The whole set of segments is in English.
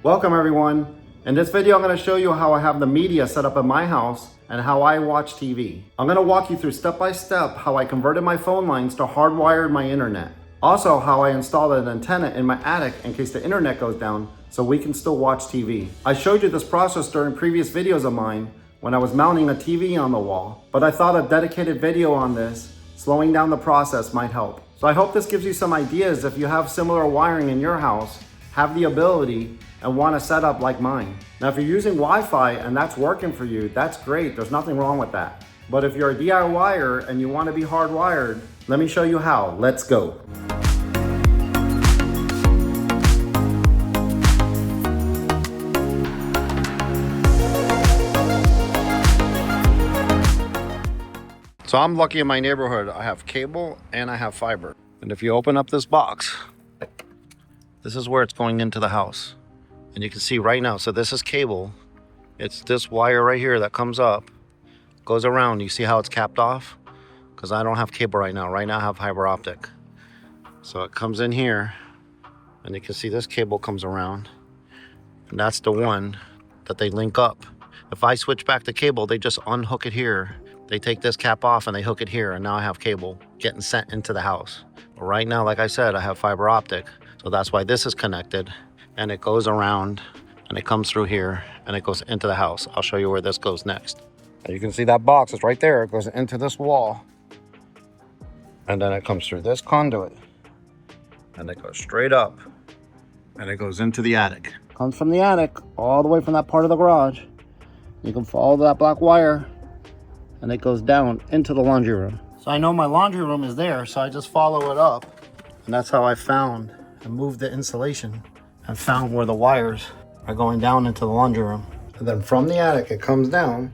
Welcome everyone. In this video I'm going to show you how I have the media set up at my house and how I watch TV. I'm going to walk you through step by step how I converted my phone lines to hardwired my internet. Also how I installed an antenna in my attic in case the internet goes down so we can still watch TV. I showed you this process during previous videos of mine when I was mounting a TV on the wall, but I thought a dedicated video on this, slowing down the process, might help. So I hope this gives you some ideas if you have similar wiring in your house, have the ability, and want to set up like mine. Now, if you're using Wi-Fi and that's working for you, that's great. There's nothing wrong with that. But if you're a DIYer and you want to be hardwired, let me show you how. Let's go. So I'm lucky in my neighborhood. I have cable and I have fiber. And if you open up this box, this is where it's going into the house. And you can see right now, so this is cable. It's this wire right here that comes up, goes around. You see how it's capped off? Because I don't have cable right now. Right now I have fiber optic. So it comes in here, and you can see this cable comes around. And that's the one that they link up. If I switch back to cable, they just unhook it here. They take this cap off and they hook it here, and now I have cable getting sent into the house. But right now, like I said, I have fiber optic. So that's why this is connected. And it goes around and it comes through here and it goes into the house. I'll show you where this goes next. And you can see that box is right there. It goes into this wall. And then it comes through this conduit. And it goes straight up. And it goes into the attic. Comes from the attic all the way from that part of the garage. You can follow that black wire and it goes down into the laundry room. So I know my laundry room is there, so I just follow it up. And that's how I found and moved the insulation. And found where the wires are going down into the laundry room. And then from the attic, it comes down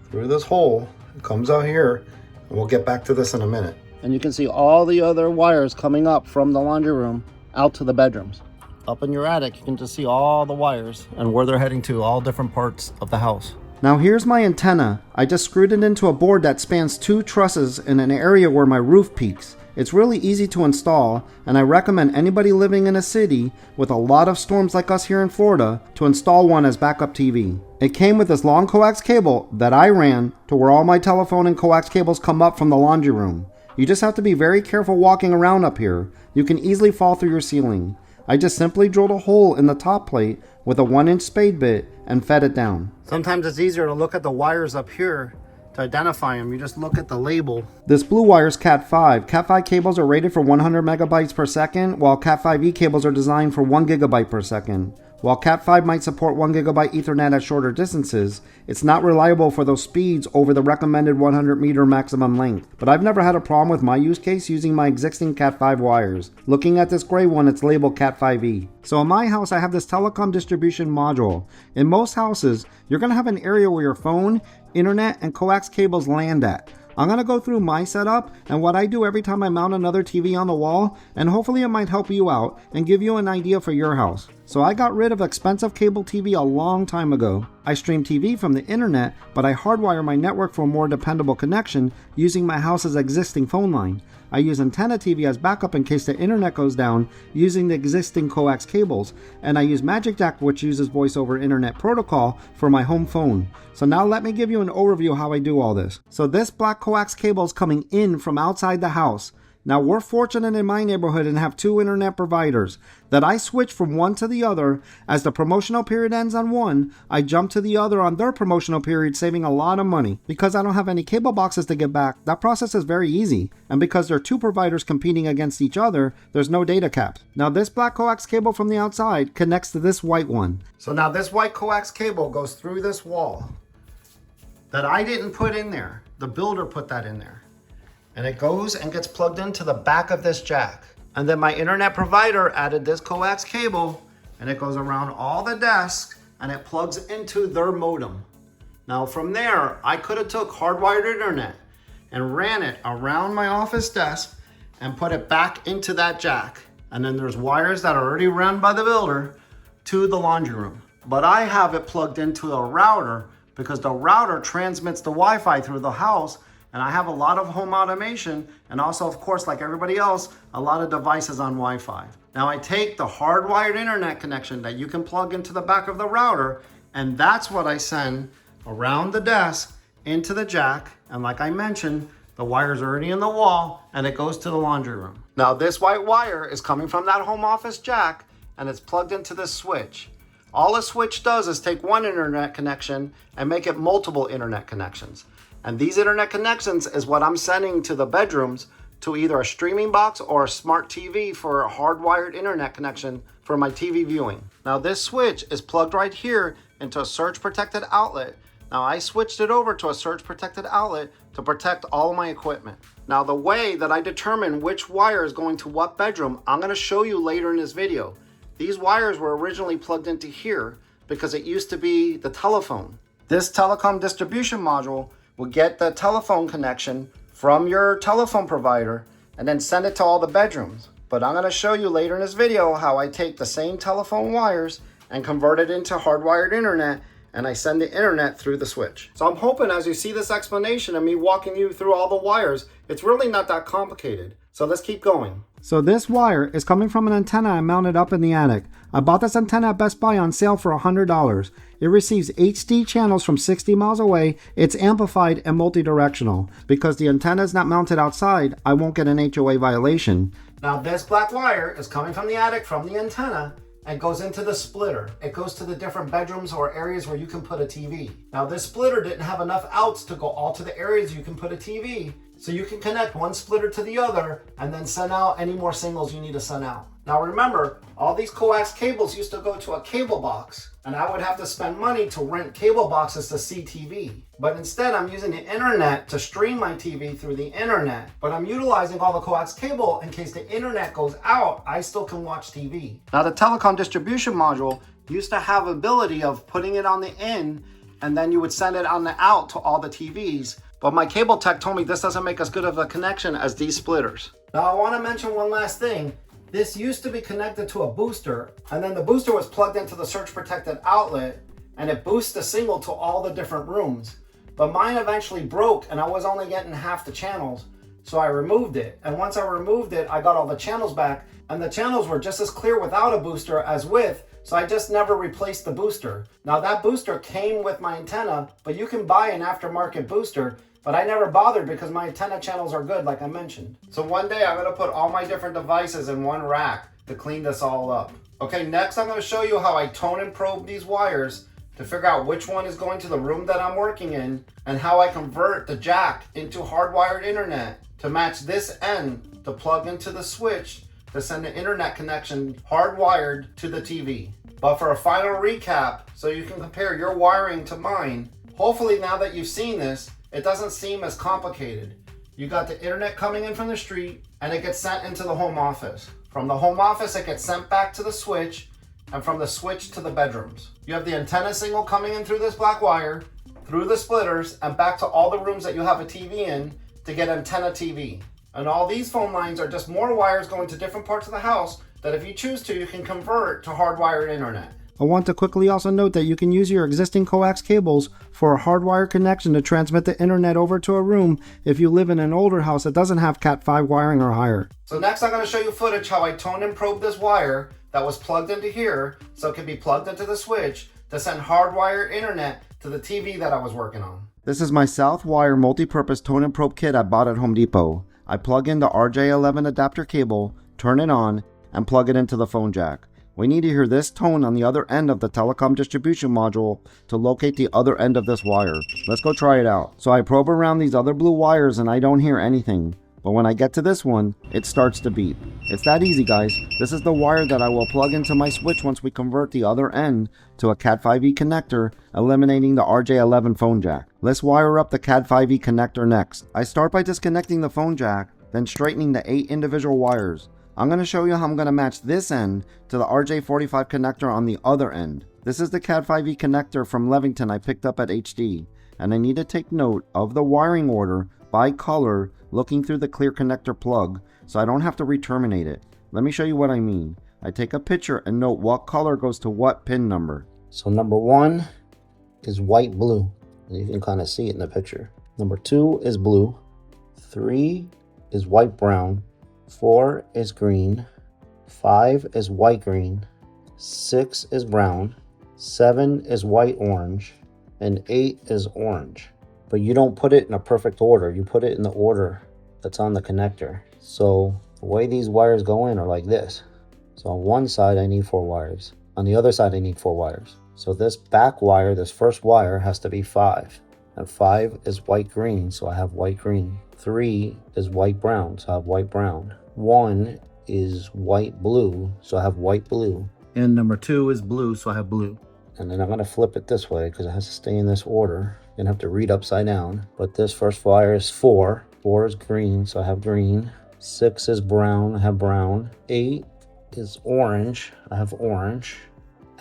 through this hole, it comes out here, and we'll get back to this in a minute. And you can see all the other wires coming up from the laundry room out to the bedrooms. Up in your attic, you can just see all the wires and where they're heading to, all different parts of the house. Now here's my antenna. I just screwed it into a board that spans 2 trusses in an area where my roof peaks. It's really easy to install, and I recommend anybody living in a city with a lot of storms like us here in Florida to install one as backup TV. It came with this long coax cable that I ran to where all my telephone and coax cables come up from the laundry room. You just have to be very careful walking around up here. You can easily fall through your ceiling. I just simply drilled a hole in the top plate with a 1-inch spade bit and fed it down. Sometimes it's easier to look at the wires up here to identify them. You just look at the label. This blue wire is Cat 5. Cat 5 cables are rated for 100 megabytes per second, while Cat 5e cables are designed for 1 gigabyte per second. While Cat 5 might support 1 gigabyte Ethernet at shorter distances, it's not reliable for those speeds over the recommended 100 meter maximum length. But I've never had a problem with my use case using my existing Cat 5 wires. Looking at this gray one, it's labeled Cat 5e. So in my house, I have this telecom distribution module. In most houses, you're going to have an area where your phone, internet, and coax cables land at. I'm going to go through my setup and what I do every time I mount another TV on the wall, and hopefully it might help you out and give you an idea for your house. So I got rid of expensive cable TV a long time ago. I stream TV from the internet, but I hardwire my network for a more dependable connection using my house's existing phone line. I use antenna TV as backup in case the internet goes down using the existing coax cables, and I use magicJack, which uses voice over internet protocol, for my home phone. So now let me give you an overview of how I do all this. So this black coax cable is coming in from outside the house. Now we're fortunate in my neighborhood and have 2 internet providers that I switch from one to the other. As the promotional period ends on one, I jump to the other on their promotional period, saving a lot of money. Because I don't have any cable boxes to get back, that process is very easy. And because there are 2 providers competing against each other, there's no data cap. Now this black coax cable from the outside connects to this white one. So now this white coax cable goes through this wall that I didn't put in there. The builder put that in there. And it goes and gets plugged into the back of this jack. And then my internet provider added this coax cable, and it goes around all the desks and it plugs into their modem. Now from there, I could have took Hardwired Internet and ran it around my office desk and put it back into that jack. And then there's wires that are already run by the builder to the laundry room. But I have it plugged into a router because the router transmits the Wi-Fi through the house. And I have a lot of home automation and also, of course, like everybody else, a lot of devices on Wi-Fi. Now I take the hardwired internet connection that you can plug into the back of the router, and that's what I send around the desk into the jack. And like I mentioned, the wire's already in the wall and it goes to the laundry room. Now this white wire is coming from that home office jack and it's plugged into this switch. All a switch does is take one internet connection and make it multiple internet connections. And these internet connections is what I'm sending to the bedrooms to either a streaming box or a smart TV for a hardwired internet connection for my TV viewing. Now this switch is plugged right here into a surge protected outlet. Now I switched it over to a surge protected outlet to protect all of my equipment. Now the way that I determine which wire is going to what bedroom, I'm going to show you later in this video. These wires were originally plugged into here because it used to be the telephone. This telecom distribution module will get the telephone connection from your telephone provider and then send it to all the bedrooms. But I'm going to show you later in this video how I take the same telephone wires and convert it into hardwired internet, and I send the internet through the switch. So I'm hoping as you see this explanation of me walking you through all the wires, it's really not that complicated. So let's keep going. So this wire is coming from an antenna I mounted up in the attic. I bought this antenna at Best Buy on sale for $100. It receives HD channels from 60 miles away. It's amplified and multi-directional. Because the antenna is not mounted outside, I won't get an HOA violation. Now this black wire is coming from the attic from the antenna and goes into the splitter. It goes to the different bedrooms or areas where you can put a TV. Now this splitter didn't have enough outs to go all to the areas you can put a TV. So you can connect one splitter to the other and then send out any more singles you need to send out. Now remember, all these coax cables used to go to a cable box, and I would have to spend money to rent cable boxes to see TV. But instead I'm using the internet to stream my TV through the internet. But I'm utilizing all the coax cable in case the internet goes out, I still can watch TV. Now the telecom distribution module used to have ability of putting it on the in, and then you would send it on the out to all the TVs. But my cable tech told me this doesn't make as good of a connection as these splitters. Now I want to mention one last thing. This used to be connected to a booster, and then the booster was plugged into the surge protected outlet, and it boosts the signal to all the different rooms. But mine eventually broke and I was only getting half the channels, so I removed it. And once I removed it, I got all the channels back, and the channels were just as clear without a booster as with, so I just never replaced the booster. Now that booster came with my antenna, but you can buy an aftermarket booster, but I never bothered because my antenna channels are good, like I mentioned. So one day I'm gonna put all my different devices in one rack to clean this all up. Okay, next I'm gonna show you how I tone and probe these wires to figure out which one is going to the room that I'm working in, and how I convert the jack into hardwired internet to match this end to plug into the switch to send an internet connection hardwired to the TV. But for a final recap, so you can compare your wiring to mine, hopefully now that you've seen this, it doesn't seem as complicated. You got the internet coming in from the street and it gets sent into the home office. From the home office, it gets sent back to the switch, and from the switch to the bedrooms. You have the antenna signal coming in through this black wire, through the splitters, and back to all the rooms that you have a TV in to get antenna TV. And all these phone lines are just more wires going to different parts of the house that if you choose to, you can convert to hardwired internet. I want to quickly also note that you can use your existing coax cables for a hardwired connection to transmit the internet over to a room if you live in an older house that doesn't have Cat5 wiring or higher. So next I'm going to show you footage how I toned and probed this wire that was plugged into here so it can be plugged into the switch to send hardwired internet to the TV that I was working on. This is my Southwire multi-purpose tone and probe kit I bought at Home Depot. I plug in the RJ11 adapter cable, turn it on, and plug it into the phone jack. We need to hear this tone on the other end of the telecom distribution module to locate the other end of this wire. Let's go try it out. So I probe around these other blue wires and I don't hear anything. But when I get to this one, it starts to beep. It's that easy, guys. This is the wire that I will plug into my switch once we convert the other end to a Cat5e connector, eliminating the RJ11 phone jack. Let's wire up the Cat5e connector next. I start by disconnecting the phone jack, then straightening the 8 individual wires. I'm going to show you how I'm going to match this end to the RJ45 connector on the other end. This is the Cat5e connector from Levington I picked up at HD, and I need to take note of the wiring order by color looking through the clear connector plug so I don't have to re-terminate it. Let me show you what I mean. I take a picture and note what color goes to what pin number. So number 1 is white blue, and you can kind of see it in the picture. Number 2 is blue. 3 is white brown. 4 is green, 5 is white green, 6 is brown, 7 is white orange, and 8 is orange. But you don't put it in a perfect order. You put it in the order that's on the connector. So the way these wires go in are like this. So on one side I need 4 wires. On the other side I need 4 wires. So this back wire, this first wire, has to be 5. And 5 is white green, so I have white green. 3 is white brown, so I have white brown. 1 is white blue, so I have white blue. And number 2 is blue, so I have blue. And then I'm going to flip it this way because it has to stay in this order. You're going to have to read upside down. But this first wire is 4. 4 is green, so I have green. 6 is brown, I have brown. 8 is orange, I have orange.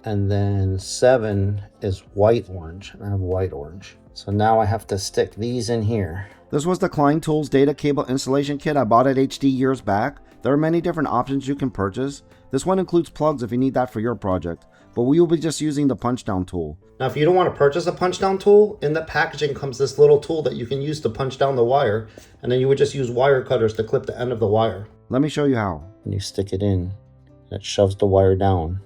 And then 7 is white orange, and I have white orange. So now I have to stick these in here. This was the Klein Tools data cable installation kit I bought at HD years back. There are many different options you can purchase. This one includes plugs if you need that for your project, but we will be just using the punch down tool. Now if you don't want to purchase a punch down tool, in the packaging comes this little tool that you can use to punch down the wire, and then you would just use wire cutters to clip the end of the wire. Let me show you how. And you stick it in, and it shoves the wire down,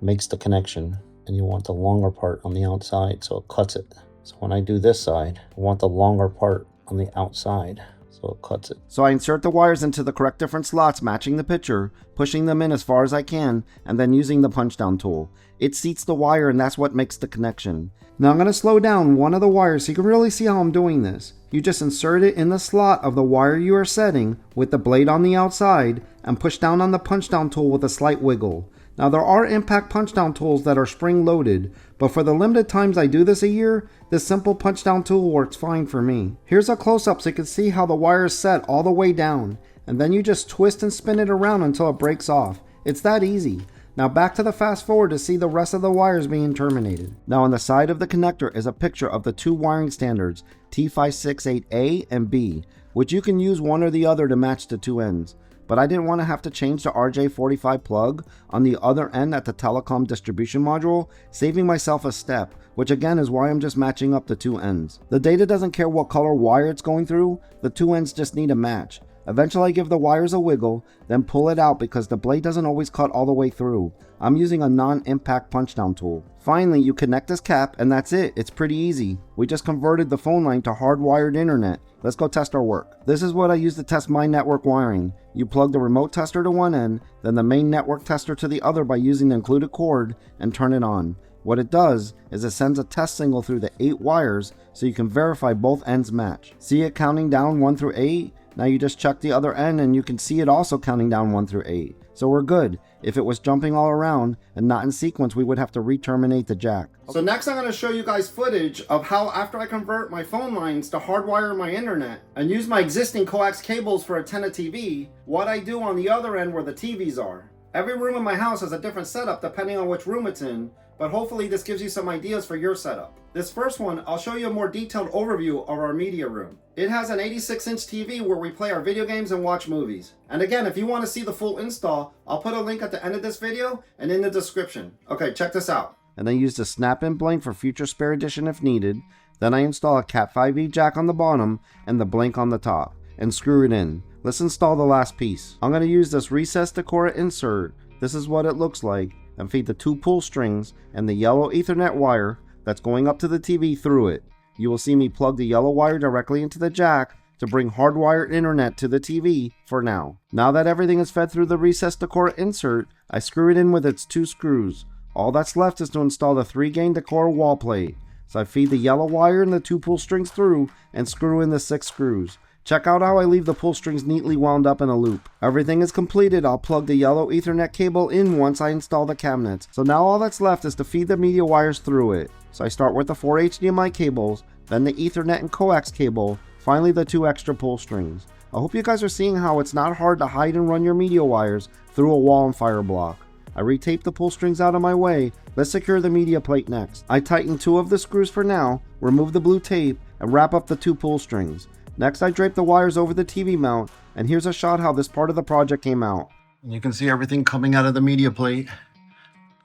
makes the connection, and you want the longer part on the outside so it cuts it. So when I do this side, I want the longer part on the outside, so it cuts it. So I insert the wires into the correct different slots matching the picture, pushing them in as far as I can, and then using the punch down tool. It seats the wire and that's what makes the connection. Now I'm going to slow down one of the wires so you can really see how I'm doing this. You just insert it in the slot of the wire you are setting with the blade on the outside and push down on the punch down tool with a slight wiggle. Now there are impact punch down tools that are spring loaded, but for the limited times I do this a year, this simple punch down tool works fine for me. Here's a close up so you can see how the wire is set all the way down, and then you just twist and spin it around until it breaks off. It's that easy. Now back to the fast forward to see the rest of the wires being terminated. Now on the side of the connector is a picture of the 2 wiring standards, T568A and B, which you can use one or the other to match the 2 ends. But I didn't want to have to change the RJ45 plug on the other end at the telecom distribution module, saving myself a step, which again is why I'm just matching up the 2 ends. The data doesn't care what color wire it's going through, the 2 ends just need a match. Eventually I give the wires a wiggle, then pull it out because the blade doesn't always cut all the way through. I'm using a non-impact punch down tool. Finally, you connect this cap and that's it. It's pretty easy. We just converted the phone line to hardwired internet. Let's go test our work. This is what I use to test my network wiring. You plug the remote tester to one end, then the main network tester to the other by using the included cord and turn it on. What it does is it sends a test signal through the 8 wires so you can verify both ends match. See it counting down 1 through 8? Now you just check the other end and you can see it also counting down 1 through 8. So we're good. If it was jumping all around and not in sequence, we would have to re-terminate the jack. So next I'm going to show you guys footage of how after I convert my phone lines to hardwire my internet and use my existing coax cables for antenna TV, what I do on the other end where the TVs are. Every room in my house has a different setup depending on which room it's in, but hopefully this gives you some ideas for your setup. This first one, I'll show you a more detailed overview of our media room. It has an 86-inch TV where we play our video games and watch movies. And again, if you want to see the full install, I'll put a link at the end of this video and in the description. Okay, check this out. And then use the snap-in blank for future spare addition if needed. Then I install a Cat 5e jack on the bottom and the blank on the top and screw it in. Let's install the last piece. I'm going to use this recessed Decora insert. This is what it looks like, and feed the 2 pull strings and the yellow Ethernet wire that's going up to the TV through it. You will see me plug the yellow wire directly into the jack to bring hardwired internet to the TV for now. Now that everything is fed through the recessed Decora insert, I screw it in with its 2 screws. All that's left is to install the 3-gain Decora wall plate. So I feed the yellow wire and the 2 pull strings through and screw in the 6 screws. Check out how I leave the pull strings neatly wound up in a loop. Everything is completed. I'll plug the yellow Ethernet cable in once I install the cabinets. So now all that's left is to feed the media wires through it. So I start with the 4 HDMI cables, then the Ethernet and coax cable, finally the 2 extra pull strings. I hope you guys are seeing how it's not hard to hide and run your media wires through a wall and fire block. I retape the pull strings out of my way. Let's secure the media plate next. I tighten 2 of the screws for now, remove the blue tape, and wrap up the 2 pull strings. Next, I drape the wires over the TV mount, and here's a shot how this part of the project came out. You can see everything coming out of the media plate.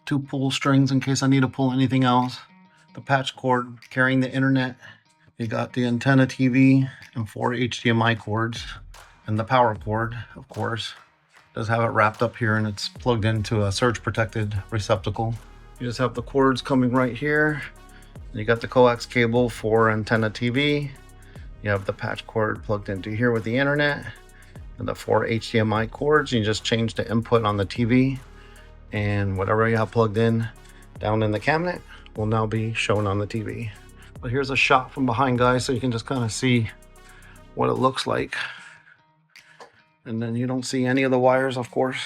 2 pull strings in case I need to pull anything else. The patch cord carrying the internet. You got the antenna TV and 4 HDMI cords, and the power cord, of course. Does have it wrapped up here and it's plugged into a surge protected receptacle. You just have the cords coming right here. You got the coax cable for antenna TV. You have the patch cord plugged into here with the internet and the 4 HDMI cords. You just change the input on the TV, and whatever you have plugged in down in the cabinet will now be shown on the TV. But here's a shot from behind, guys, so you can just kind of see what it looks like. And then you don't see any of the wires, of course.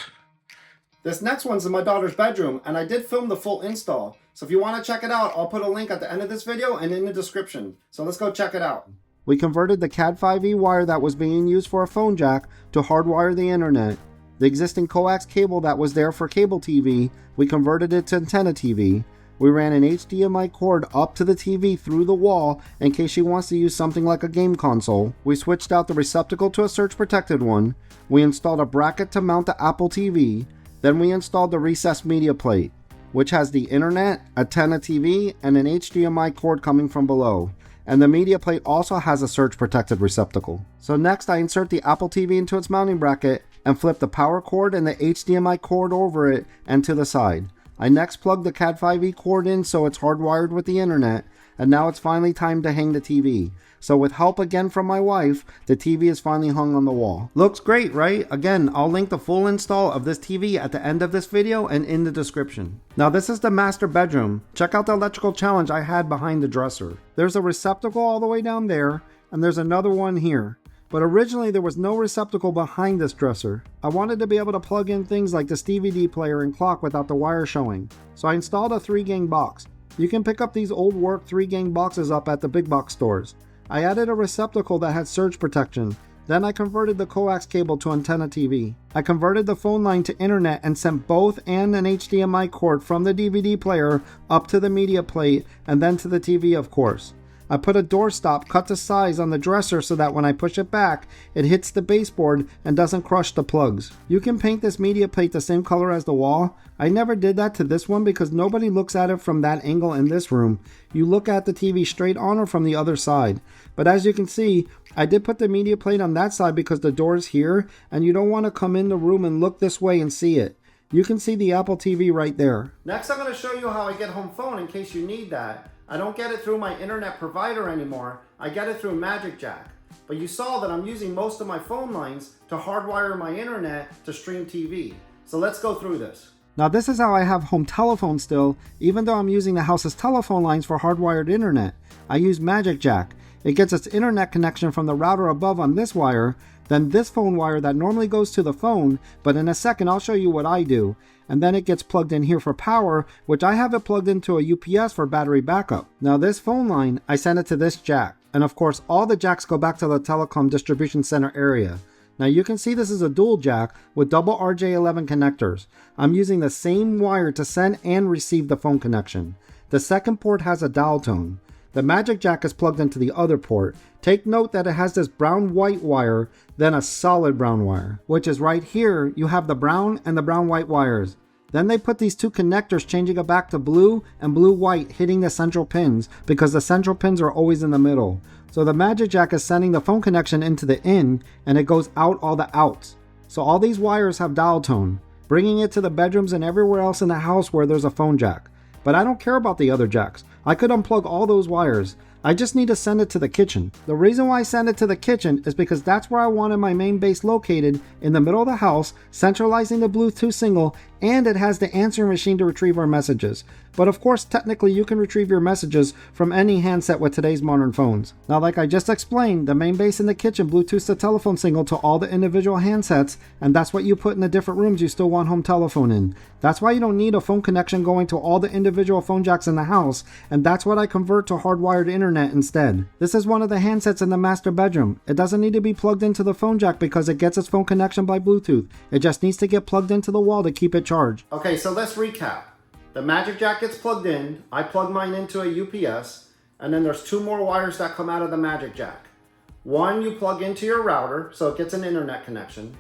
This next one's in my daughter's bedroom, and I did film the full install. So if you want to check it out, I'll put a link at the end of this video and in the description. So let's go check it out. We converted the Cat5e wire that was being used for a phone jack to hardwire the internet. The existing coax cable that was there for cable TV, we converted it to antenna TV. We ran an HDMI cord up to the TV through the wall in case she wants to use something like a game console. We switched out the receptacle to a surge protected one. We installed a bracket to mount the Apple TV. Then we installed the recessed media plate, which has the internet, antenna TV, and an HDMI cord coming from below. And the media plate also has a surge protected receptacle. So next I insert the Apple TV into its mounting bracket and flip the power cord and the HDMI cord over it and to the side. I next plug the Cat5e cord in so it's hardwired with the internet, and now it's finally time to hang the TV. So with help again from my wife, the TV is finally hung on the wall. Looks great, right? Again, I'll link the full install of this TV at the end of this video and in the description. Now this is the master bedroom. Check out the electrical challenge I had behind the dresser. There's a receptacle all the way down there, and there's another one here. But originally there was no receptacle behind this dresser. I wanted to be able to plug in things like this DVD player and clock without the wire showing. So I installed a 3-gang box. You can pick up these old work 3-gang boxes up at the big box stores. I added a receptacle that had surge protection. Then I converted the coax cable to antenna TV. I converted the phone line to internet and sent both and an HDMI cord from the DVD player up to the media plate and then to the TV, of course. I put a doorstop cut to size on the dresser so that when I push it back, it hits the baseboard and doesn't crush the plugs. You can paint this media plate the same color as the wall. I never did that to this one because nobody looks at it from that angle in this room. You look at the TV straight on or from the other side. But as you can see, I did put the media plate on that side because the door's here and you don't want to come in the room and look this way and see it. You can see the Apple TV right there. Next, I'm going to show you how I get home phone in case you need that. I don't get it through my internet provider anymore. I get it through magicJack. But you saw that I'm using most of my phone lines to hardwire my internet to stream TV. So let's go through this. Now this is how I have home telephone still, even though I'm using the house's telephone lines for hardwired internet. I use magicJack. It gets its internet connection from the router above on this wire, then this phone wire that normally goes to the phone, but in a second I'll show you what I do. And then it gets plugged in here for power, which I have it plugged into a UPS for battery backup. Now this phone line, I send it to this jack. And of course, all the jacks go back to the telecom distribution center area. Now you can see this is a dual jack with double RJ11 connectors. I'm using the same wire to send and receive the phone connection. The second port has a dial tone. The magicJack is plugged into the other port. Take note that it has this brown-white wire, then a solid brown wire, which is right here. You have the brown and the brown-white wires. Then they put these two connectors changing it back to blue and blue-white hitting the central pins because the central pins are always in the middle. So the magicJack is sending the phone connection into the in and it goes out all the outs. So all these wires have dial tone, bringing it to the bedrooms and everywhere else in the house where there's a phone jack. But I don't care about the other jacks. I could unplug all those wires. I just need to send it to the kitchen. The reason why I send it to the kitchen is because that's where I wanted my main base located, in the middle of the house, centralizing the Bluetooth signal, and it has the answering machine to retrieve our messages. But of course, technically you can retrieve your messages from any handset with today's modern phones. Now, like I just explained, the main base in the kitchen Bluetooths the telephone signal to all the individual handsets, and that's what you put in the different rooms you still want home telephone in. That's why you don't need a phone connection going to all the individual phone jacks in the house, and that's what I convert to hardwired internet instead. This is one of the handsets in the master bedroom. It doesn't need to be plugged into the phone jack because it gets its phone connection by Bluetooth. It just needs to get plugged into the wall to keep it charged. Okay, so let's recap. The magicJack gets plugged in, I plug mine into a UPS, and then there's two more wires that come out of the magicJack. One you plug into your router, so it gets an internet connection.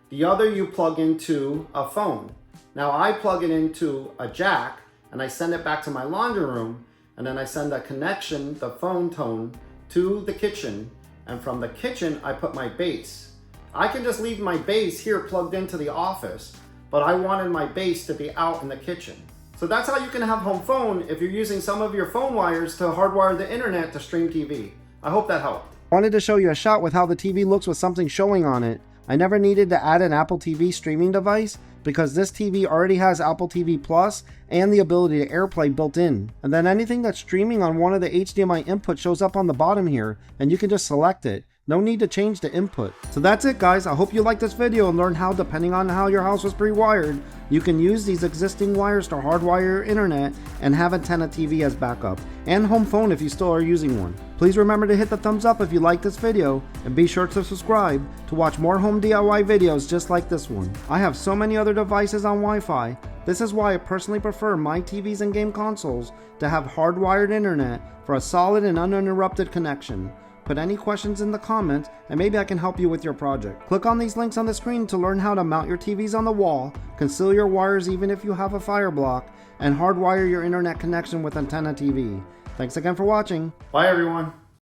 The other you plug into a phone. Now I plug it into a jack, and I send it back to my laundry room, and then I send a connection, the phone tone, to the kitchen, and from the kitchen I put my base. I can just leave my base here plugged into the office, but I wanted my base to be out in the kitchen. So that's how you can have home phone if you're using some of your phone wires to hardwire the internet to stream TV. I hope that helped. I wanted to show you a shot with how the TV looks with something showing on it. I never needed to add an Apple TV streaming device because this TV already has Apple TV Plus and the ability to AirPlay built in. And then anything that's streaming on one of the HDMI inputs shows up on the bottom here, and you can just select it. No need to change the input. So that's it, guys. I hope you liked this video and learned how, depending on how your house was pre-wired, you can use these existing wires to hardwire your internet and have antenna TV as backup, and home phone if you still are using one. Please remember to hit the thumbs up if you liked this video, and be sure to subscribe to watch more home DIY videos just like this one. I have so many other devices on Wi-Fi. This is why I personally prefer my TVs and game consoles to have hardwired internet for a solid and uninterrupted connection. Put any questions in the comments and maybe I can help you with your project. Click on these links on the screen to learn how to mount your TVs on the wall, conceal your wires even if you have a fire block, and hardwire your internet connection with antenna TV. Thanks again for watching. Bye everyone.